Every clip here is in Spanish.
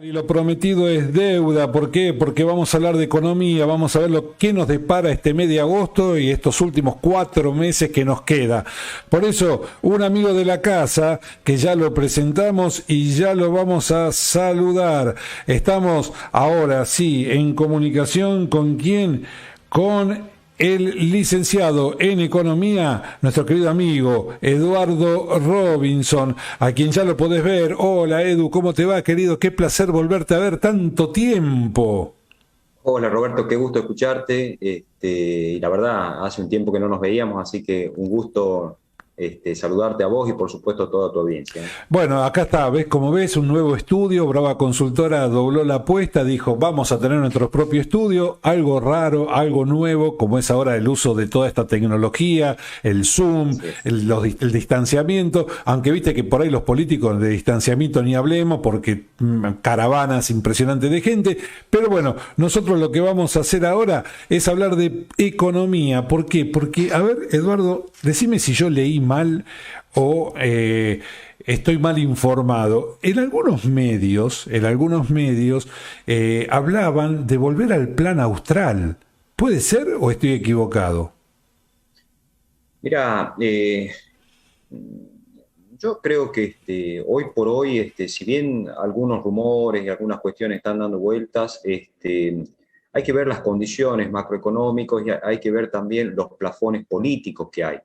Y lo prometido es deuda. ¿Por qué? Porque vamos a hablar de economía, vamos a ver lo que nos depara este mes de agosto y estos últimos 4 meses que nos queda. Por eso, un amigo de la casa, que ya lo presentamos y ya lo vamos a saludar. Estamos ahora sí en comunicación con quién, con el licenciado en Economía, nuestro querido amigo Eduardo Robinson, a quien ya lo podés ver. Hola Edu, ¿cómo te va, querido? Qué placer volverte a ver tanto tiempo. Hola Roberto, qué gusto escucharte. Y la verdad, hace un tiempo que no nos veíamos, así que un gusto saludarte a vos y por supuesto a toda tu audiencia. Bueno, acá está, ves, como ves, un nuevo estudio. Brava Consultora dobló la apuesta, dijo, vamos a tener nuestro propio estudio, algo raro, algo nuevo, como es ahora el uso de toda esta tecnología, el Zoom, Así es. el distanciamiento, aunque viste que por ahí los políticos de distanciamiento ni hablemos, porque caravanas impresionantes de gente, pero bueno, nosotros lo que vamos a hacer ahora es hablar de economía. ¿Por qué? Porque, a ver, Eduardo, decime si yo leí mal o estoy mal informado. En algunos medios hablaban de volver al plan austral. ¿Puede ser o estoy equivocado? Mira, yo creo que hoy por hoy, si bien algunos rumores y algunas cuestiones están dando vueltas, hay que ver las condiciones macroeconómicas y hay que ver también los plafones políticos que hay.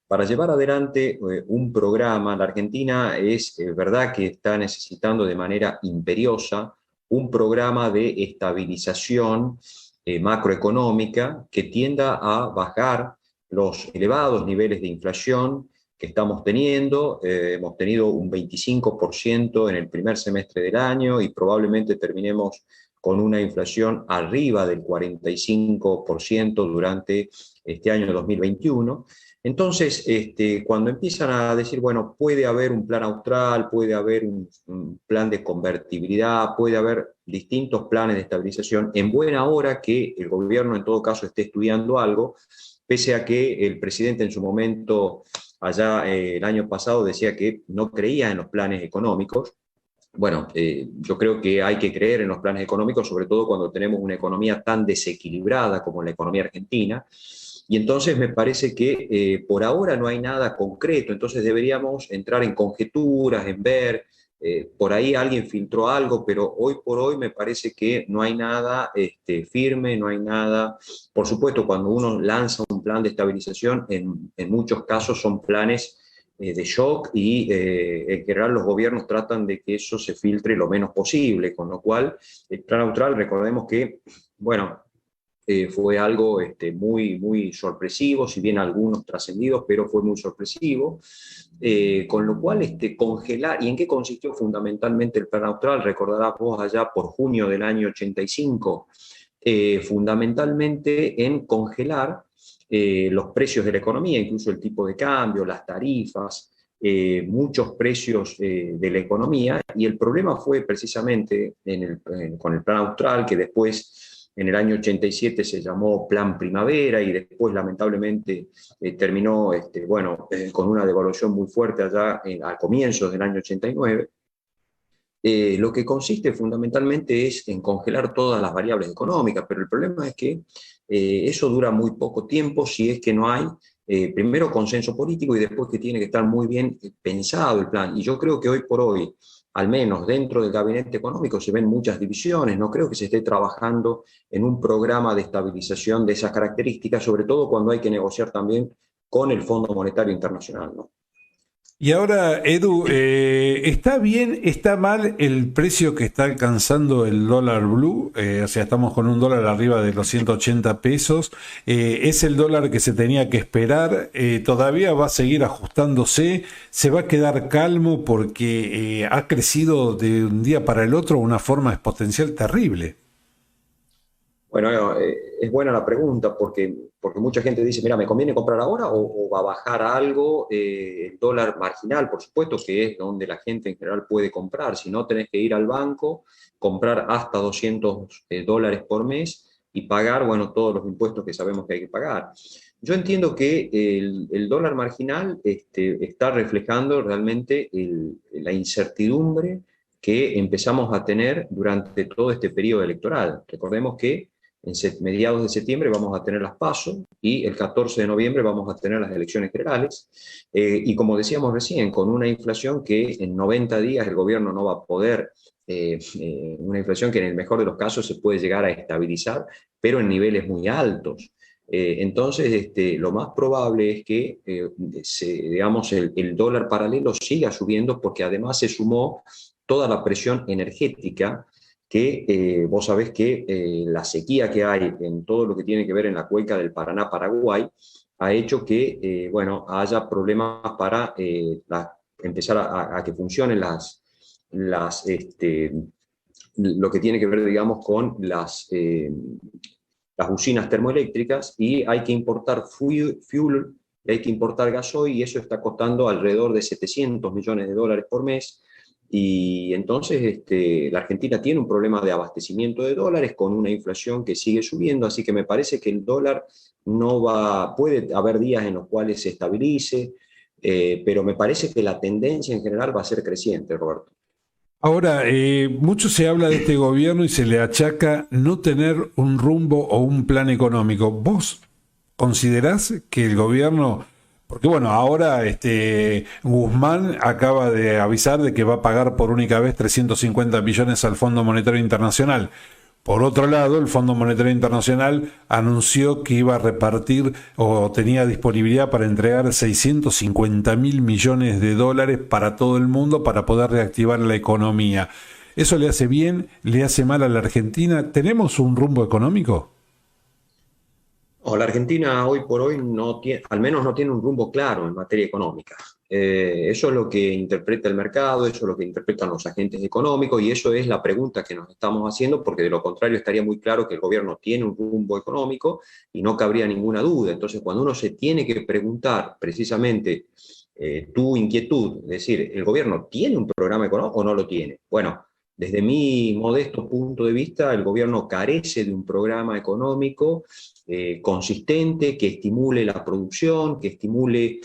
Para llevar adelante un programa, la Argentina es verdad que está necesitando de manera imperiosa un programa de estabilización macroeconómica que tienda a bajar los elevados niveles de inflación que estamos teniendo. Hemos tenido un 25% en el primer semestre del año y probablemente terminemos con una inflación arriba del 45% durante este año 2021. Entonces, cuando empiezan a decir, bueno, puede haber un plan austral, puede haber un plan de convertibilidad, puede haber distintos planes de estabilización, en buena hora que el gobierno en todo caso esté estudiando algo, pese a que el presidente en su momento, allá el año pasado, decía que no creía en los planes económicos. Bueno, yo creo que hay que creer en los planes económicos, sobre todo cuando tenemos una economía tan desequilibrada como la economía argentina. Y entonces me parece que por ahora no hay nada concreto, entonces deberíamos entrar en conjeturas, en ver, por ahí alguien filtró algo, pero hoy por hoy me parece que no hay nada firme, no hay nada. Por supuesto, cuando uno lanza un plan de estabilización, en muchos casos son planes de shock y en general los gobiernos tratan de que eso se filtre lo menos posible, con lo cual el plan austral, recordemos que, bueno, fue algo muy sorpresivo, si bien algunos trascendidos, pero fue muy sorpresivo. Con lo cual, congelar, ¿y en qué consistió fundamentalmente el plan austral? Recordarás vos allá por junio del año 85, fundamentalmente en congelar los precios de la economía, incluso el tipo de cambio, las tarifas, muchos precios de la economía, y el problema fue precisamente con el plan austral, que después en el año 87 se llamó Plan Primavera y después lamentablemente terminó bueno, con una devaluación muy fuerte allá a comienzos del año 89. Lo que consiste fundamentalmente es en congelar todas las variables económicas, pero el problema es que eso dura muy poco tiempo si es que no hay primero consenso político y después que tiene que estar muy bien pensado el plan. Y yo creo que hoy por hoy, al menos dentro del gabinete económico, se ven muchas divisiones. No creo que se esté trabajando en un programa de estabilización de esas características, sobre todo cuando hay que negociar también con el Fondo Monetario Internacional, ¿no? Y ahora, Edu, ¿está bien, está mal el precio que está alcanzando el dólar blue? O sea, estamos con un dólar arriba de los 180 pesos. ¿Es el dólar que se tenía que esperar? ¿Todavía va a seguir ajustándose? ¿Se va a quedar calmo porque ha crecido de un día para el otro de una forma exponencial terrible? Bueno, es buena la pregunta porque mucha gente dice, mira, ¿me conviene comprar ahora o va a bajar algo? El dólar marginal, por supuesto, que es donde la gente en general puede comprar. Si no, tenés que ir al banco, comprar hasta 200 dólares por mes y pagar, bueno, todos los impuestos que sabemos que hay que pagar. Yo entiendo que el dólar marginal está reflejando realmente la incertidumbre que empezamos a tener durante todo este periodo electoral. Recordemos que en mediados de septiembre vamos a tener las PASO y el 14 de noviembre vamos a tener las elecciones generales. Y como decíamos recién, con una inflación que en 90 días el gobierno no va a poder, una inflación que en el mejor de los casos se puede llegar a estabilizar, pero en niveles muy altos. Entonces, lo más probable es que digamos, el dólar paralelo siga subiendo porque además se sumó toda la presión energética que vos sabés que la sequía que hay en todo lo que tiene que ver en la cuenca del Paraná-Paraguay ha hecho que, bueno, haya problemas para empezar a que funcionen lo que tiene que ver, digamos, con las usinas termoeléctricas, y hay que importar fuel, y hay que importar gasoil, y eso está costando alrededor de $700 millones por mes. Y entonces la Argentina tiene un problema de abastecimiento de dólares con una inflación que sigue subiendo, así que me parece que el dólar no va, puede haber días en los cuales se estabilice, pero me parece que la tendencia en general va a ser creciente, Roberto. Ahora, mucho se habla de este gobierno y se le achaca no tener un rumbo o un plan económico. ¿Vos considerás que el gobierno, porque bueno, ahora Guzmán acaba de avisar de que va a pagar por única vez 350 millones al Fondo Monetario Internacional? Por otro lado, el Fondo Monetario Internacional anunció que iba a repartir o tenía disponibilidad para entregar 650.000 millones de dólares para todo el mundo para poder reactivar la economía. ¿Eso le hace bien? ¿Le hace mal a la Argentina? ¿Tenemos un rumbo económico? No, la Argentina hoy por hoy no tiene, al menos no tiene un rumbo claro en materia económica. Eso es lo que interpreta el mercado, eso es lo que interpretan los agentes económicos, y eso es la pregunta que nos estamos haciendo, porque de lo contrario estaría muy claro que el gobierno tiene un rumbo económico y no cabría ninguna duda. Entonces, cuando uno se tiene que preguntar precisamente tu inquietud, es decir, ¿el gobierno tiene un programa económico o no lo tiene? Bueno, desde mi modesto punto de vista, el gobierno carece de un programa económico consistente que estimule la producción, que estimule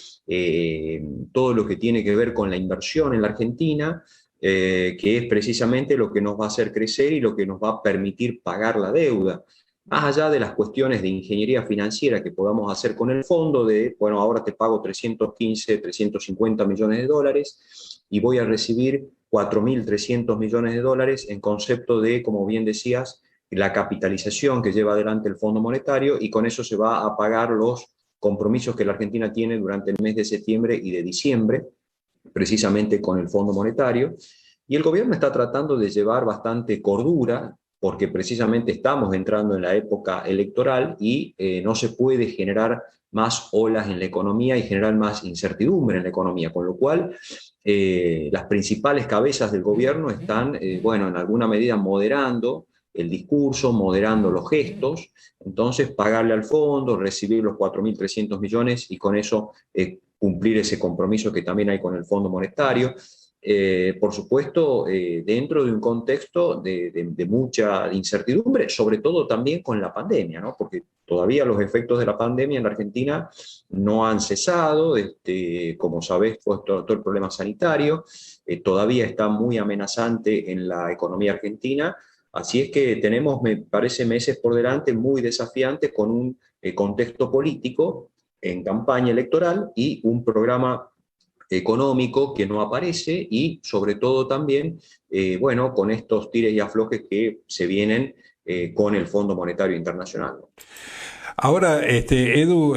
todo lo que tiene que ver con la inversión en la Argentina, que es precisamente lo que nos va a hacer crecer y lo que nos va a permitir pagar la deuda. Más allá de las cuestiones de ingeniería financiera que podamos hacer con el fondo, de, bueno, ahora te pago 315, 350 millones de dólares y voy a recibir 4.300 millones de dólares en concepto de, como bien decías, la capitalización que lleva adelante el Fondo Monetario, y con eso se va a pagar los compromisos que la Argentina tiene durante el mes de septiembre y de diciembre, precisamente con el Fondo Monetario. Y el gobierno está tratando de llevar bastante cordura, porque precisamente estamos entrando en la época electoral y no se puede generar más olas en la economía y generar más incertidumbre en la economía, con lo cual las principales cabezas del gobierno están, bueno, en alguna medida moderando el discurso, moderando los gestos. Entonces pagarle al fondo, recibir los 4.300 millones y con eso cumplir ese compromiso que también hay con el Fondo Monetario. Por supuesto, dentro de un contexto de mucha incertidumbre, sobre todo también con la pandemia, ¿no? Porque todavía los efectos de la pandemia en la Argentina no han cesado, como sabés, pues, todo el problema sanitario todavía está muy amenazante en la economía argentina. Así es que tenemos, me parece, meses por delante muy desafiantes, con un contexto político en campaña electoral y un programa económico que no aparece, y sobre todo también, bueno, con estos tires y aflojes que se vienen con el Fondo Monetario Internacional. Ahora, Edu,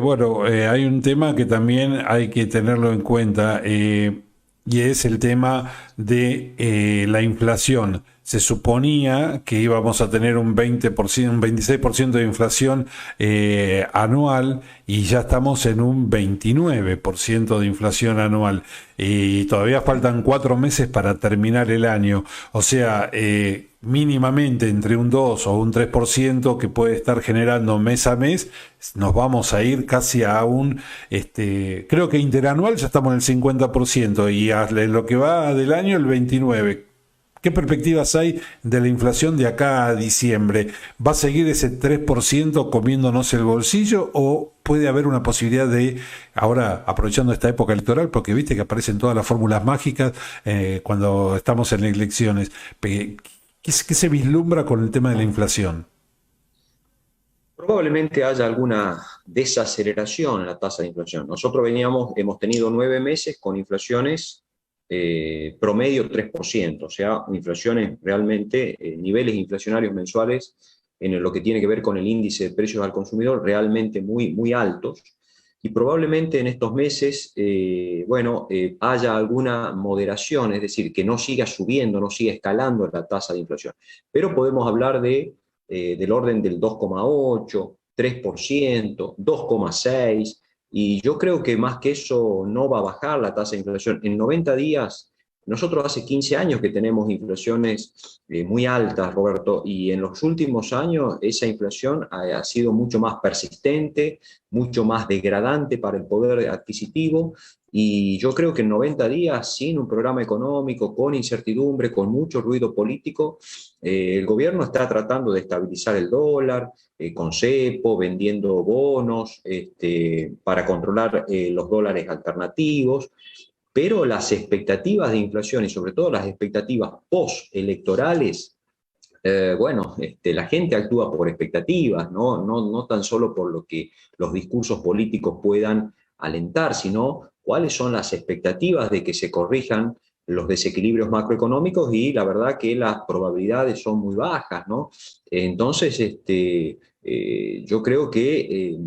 bueno, hay un tema que también hay que tenerlo en cuenta, y es el tema de la inflación. Se suponía que íbamos a tener un 20%, un 26% de inflación anual, y ya estamos en un 29% de inflación anual. Y todavía faltan 4 meses para terminar el año. O sea, mínimamente entre un 2 o un 3% que puede estar generando mes a mes, nos vamos a ir casi a un, creo que interanual ya estamos en el 50%, y en lo que va del año el 29%. ¿Qué perspectivas hay de la inflación de acá a diciembre? ¿Va a seguir ese 3% comiéndonos el bolsillo o puede haber una posibilidad de, ahora aprovechando esta época electoral, porque viste que aparecen todas las fórmulas mágicas cuando estamos en elecciones, ¿qué se vislumbra con el tema de la inflación? Probablemente haya alguna desaceleración en la tasa de inflación. Nosotros hemos tenido 9 meses con inflaciones promedio 3%, o sea, inflaciones realmente, niveles inflacionarios mensuales en lo que tiene que ver con el índice de precios al consumidor realmente muy, muy altos. Y probablemente en estos meses, haya alguna moderación, es decir, que no siga subiendo, no siga escalando la tasa de inflación. Pero podemos hablar del orden del 2,8, 3%, 2,6%, y yo creo que más que eso no va a bajar la tasa de inflación. En 90 días, nosotros hace 15 años que tenemos inflaciones muy altas, Roberto, y en los últimos años esa inflación ha sido mucho más persistente, mucho más degradante para el poder adquisitivo, y yo creo que en 90 días, sin un programa económico, con incertidumbre, con mucho ruido político, el gobierno está tratando de estabilizar el dólar, con cepo, vendiendo bonos para controlar los dólares alternativos, pero las expectativas de inflación y sobre todo las expectativas postelectorales, la gente actúa por expectativas, no tan solo por lo que los discursos políticos puedan alentar, sino cuáles son las expectativas de que se corrijan los desequilibrios macroeconómicos, y la verdad que las probabilidades son muy bajas, ¿no? Entonces, yo creo que,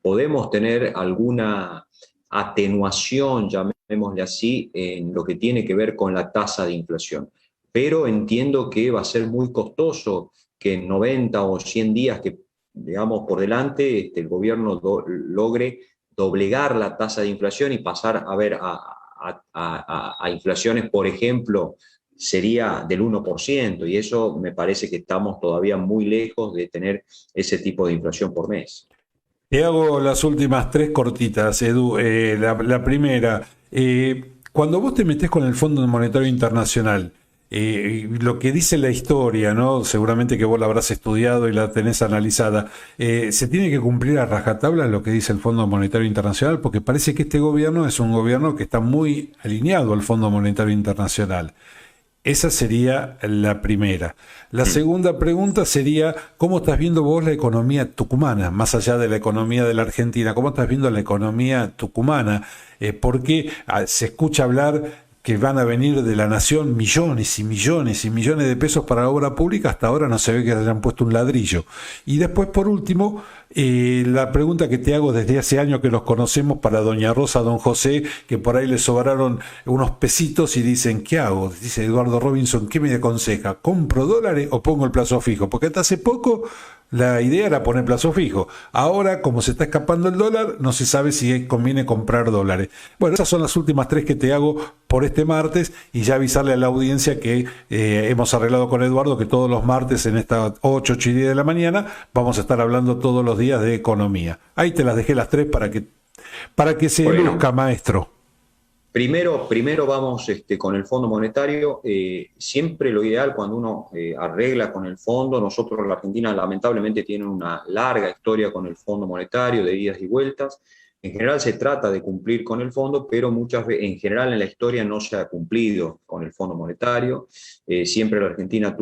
podemos tener alguna atenuación, llamémosle así, en lo que tiene que ver con la tasa de inflación. Pero entiendo que va a ser muy costoso que en 90 o 100 días que, digamos, por delante, el gobierno logre doblegar la tasa de inflación y pasar a ver a inflaciones, por ejemplo, sería del 1%, y eso me parece que estamos todavía muy lejos de tener ese tipo de inflación por mes. Te hago las últimas tres cortitas, Edu. La primera, cuando vos te metés con el Fondo Monetario Internacional, lo que dice la historia, ¿no? Seguramente que vos la habrás estudiado y la tenés analizada. ¿Se tiene que cumplir a rajatabla lo que dice el Fondo Monetario Internacional? Porque parece que este gobierno es un gobierno que está muy alineado al Fondo Monetario Internacional. Esa sería la primera. La segunda pregunta sería, ¿cómo estás viendo vos la economía tucumana, más allá de la economía de la Argentina? ¿Cómo estás viendo la economía tucumana? Porque se escucha hablar que van a venir de la nación millones y millones y millones de pesos para la obra pública, hasta ahora no se ve que hayan puesto un ladrillo. Y después, por último, la pregunta que te hago desde hace años que los conocemos para doña Rosa, don José, que por ahí le sobraron unos pesitos y dicen, ¿qué hago? Dice Eduardo Robinson, ¿qué me aconseja? ¿Compro dólares o pongo el plazo fijo? Porque hasta hace poco la idea era poner plazo fijo. Ahora, como se está escapando el dólar, no se sabe si conviene comprar dólares. Bueno, esas son las últimas tres que te hago por este martes, y ya avisarle a la audiencia que hemos arreglado con Eduardo que todos los martes en estas 8:10 de la mañana vamos a estar hablando todos los días de economía. Ahí te las dejé las tres para que se luzca, maestro. Primero vamos con el Fondo Monetario. Siempre lo ideal cuando uno arregla con el fondo, nosotros en la Argentina lamentablemente tiene una larga historia con el Fondo Monetario de idas y vueltas. En general se trata de cumplir con el fondo, pero muchas veces, en general en la historia no se ha cumplido con el Fondo Monetario. Siempre la Argentina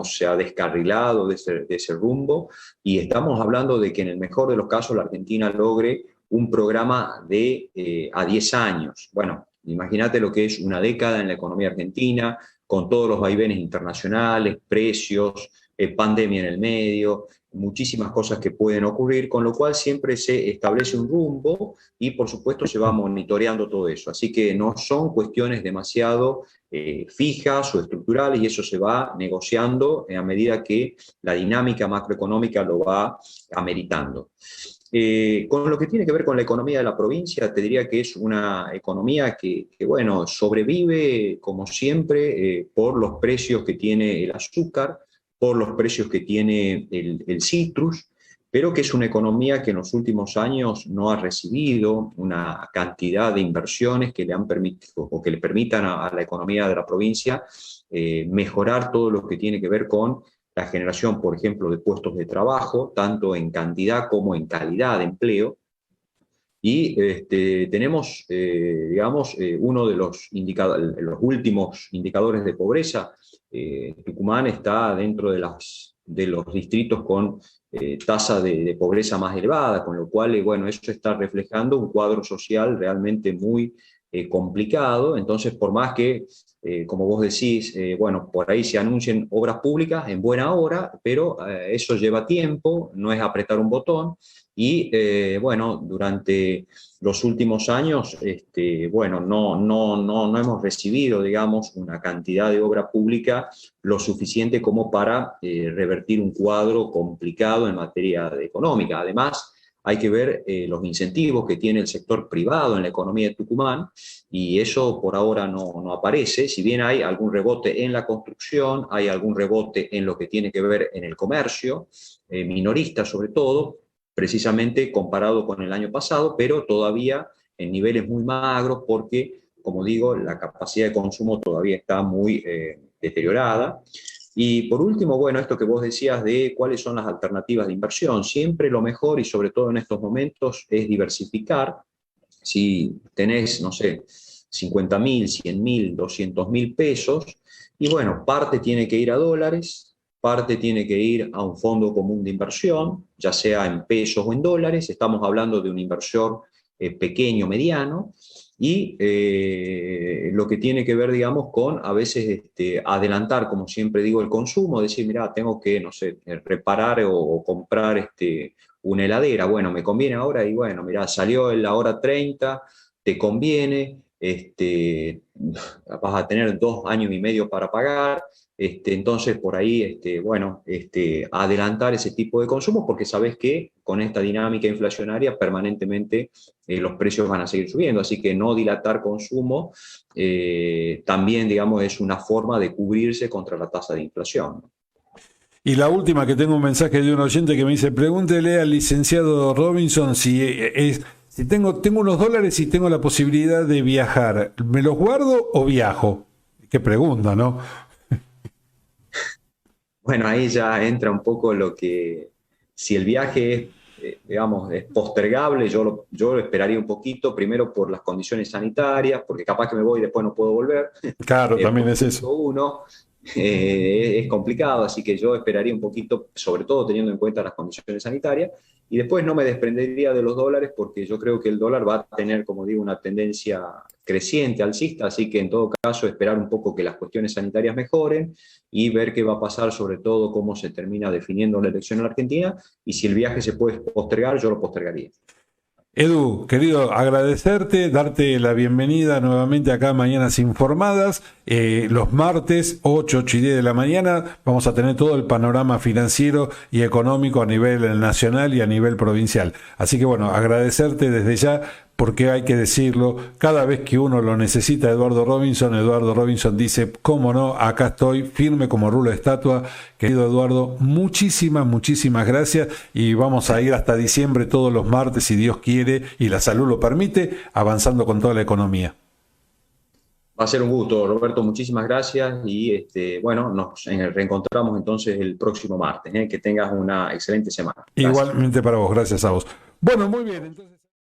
se ha descarrilado de ese rumbo, y estamos hablando de que en el mejor de los casos la Argentina logre un programa a 10 años. Bueno, imagínate lo que es una década en la economía argentina, con todos los vaivenes internacionales, precios, pandemia en el medio, muchísimas cosas que pueden ocurrir, con lo cual siempre se establece un rumbo y por supuesto se va monitoreando todo eso. Así que no son cuestiones demasiado fijas o estructurales, y eso se va negociando a medida que la dinámica macroeconómica lo va ameritando. Con lo que tiene que ver con la economía de la provincia, te diría que es una economía que sobrevive, como siempre, por los precios que tiene el azúcar, por los precios que tiene el citrus, pero que es una economía que en los últimos años no ha recibido una cantidad de inversiones que le han permitido o que le permitan a la economía de la provincia mejorar todo lo que tiene que ver con la generación, por ejemplo, de puestos de trabajo, tanto en cantidad como en calidad de empleo. Y tenemos, digamos, uno de los últimos indicadores de pobreza. Tucumán está dentro de los distritos con tasa de pobreza más elevada, con lo cual, bueno, eso está reflejando un cuadro social realmente muy complicado. Entonces, por más que, como vos decís, bueno, por ahí se anuncien obras públicas en buena hora, pero eso lleva tiempo, no es apretar un botón. Y bueno, durante los últimos años, bueno, no hemos recibido, digamos, una cantidad de obra pública lo suficiente como para revertir un cuadro complicado en materia económica. Además, hay que ver los incentivos que tiene el sector privado en la economía de Tucumán, y eso por ahora no aparece. Si bien hay algún rebote en la construcción, hay algún rebote en lo que tiene que ver en el comercio, minorista sobre todo, precisamente comparado con el año pasado, pero todavía en niveles muy magros porque, como digo, la capacidad de consumo todavía está muy deteriorada. Y por último, bueno, esto que vos decías de cuáles son las alternativas de inversión. Siempre lo mejor, y sobre todo en estos momentos, es diversificar. Si tenés, no sé, 50.000, 100.000, 200.000 pesos, y bueno, parte tiene que ir a dólares, parte tiene que ir a un fondo común de inversión, ya sea en pesos o en dólares. Estamos hablando de un inversor pequeño, mediano, y lo que tiene que ver, digamos, con a veces adelantar, como siempre digo, el consumo, decir, mira, tengo que, no sé, reparar o comprar una heladera, bueno, me conviene ahora, y bueno, mira, salió en la hora 30, te conviene, vas a tener 2 años y medio para pagar. Entonces, por ahí, bueno, adelantar ese tipo de consumo, porque sabes que con esta dinámica inflacionaria permanentemente los precios van a seguir subiendo. Así que no dilatar consumo también, digamos, es una forma de cubrirse contra la tasa de inflación. Y la última, que tengo un mensaje de un oyente que me dice, pregúntele al licenciado Robinson si tengo unos dólares y tengo la posibilidad de viajar, ¿me los guardo o viajo? Qué pregunta, ¿no? Bueno, ahí ya entra un poco lo que, si el viaje es, digamos, es postergable, yo lo esperaría un poquito, primero por las condiciones sanitarias, porque capaz que me voy y después no puedo volver. Claro, también es eso. Uno, es complicado, así que yo esperaría un poquito, sobre todo teniendo en cuenta las condiciones sanitarias, y después no me desprendería de los dólares, porque yo creo que el dólar va a tener, como digo, una tendencia creciente, alcista, así que en todo caso esperar un poco que las cuestiones sanitarias mejoren y ver qué va a pasar, sobre todo cómo se termina definiendo la elección en la Argentina, y si el viaje se puede postergar, yo lo postergaría. Edu, querido, agradecerte, darte la bienvenida nuevamente acá a Mañanas Informadas. Los martes, 8 y 10 de la mañana, vamos a tener todo el panorama financiero y económico a nivel nacional y a nivel provincial. Así que bueno, agradecerte desde ya, porque hay que decirlo, cada vez que uno lo necesita, Eduardo Robinson dice, cómo no, acá estoy, firme como rulo de estatua. Querido Eduardo, muchísimas gracias, y vamos a ir hasta diciembre todos los martes, si Dios quiere y la salud lo permite, avanzando con toda la economía. Va a ser un gusto, Roberto, muchísimas gracias, y bueno, nos reencontramos entonces el próximo martes. Que tengas una excelente semana. Gracias. Igualmente para vos, gracias a vos. Bueno, muy bien, entonces...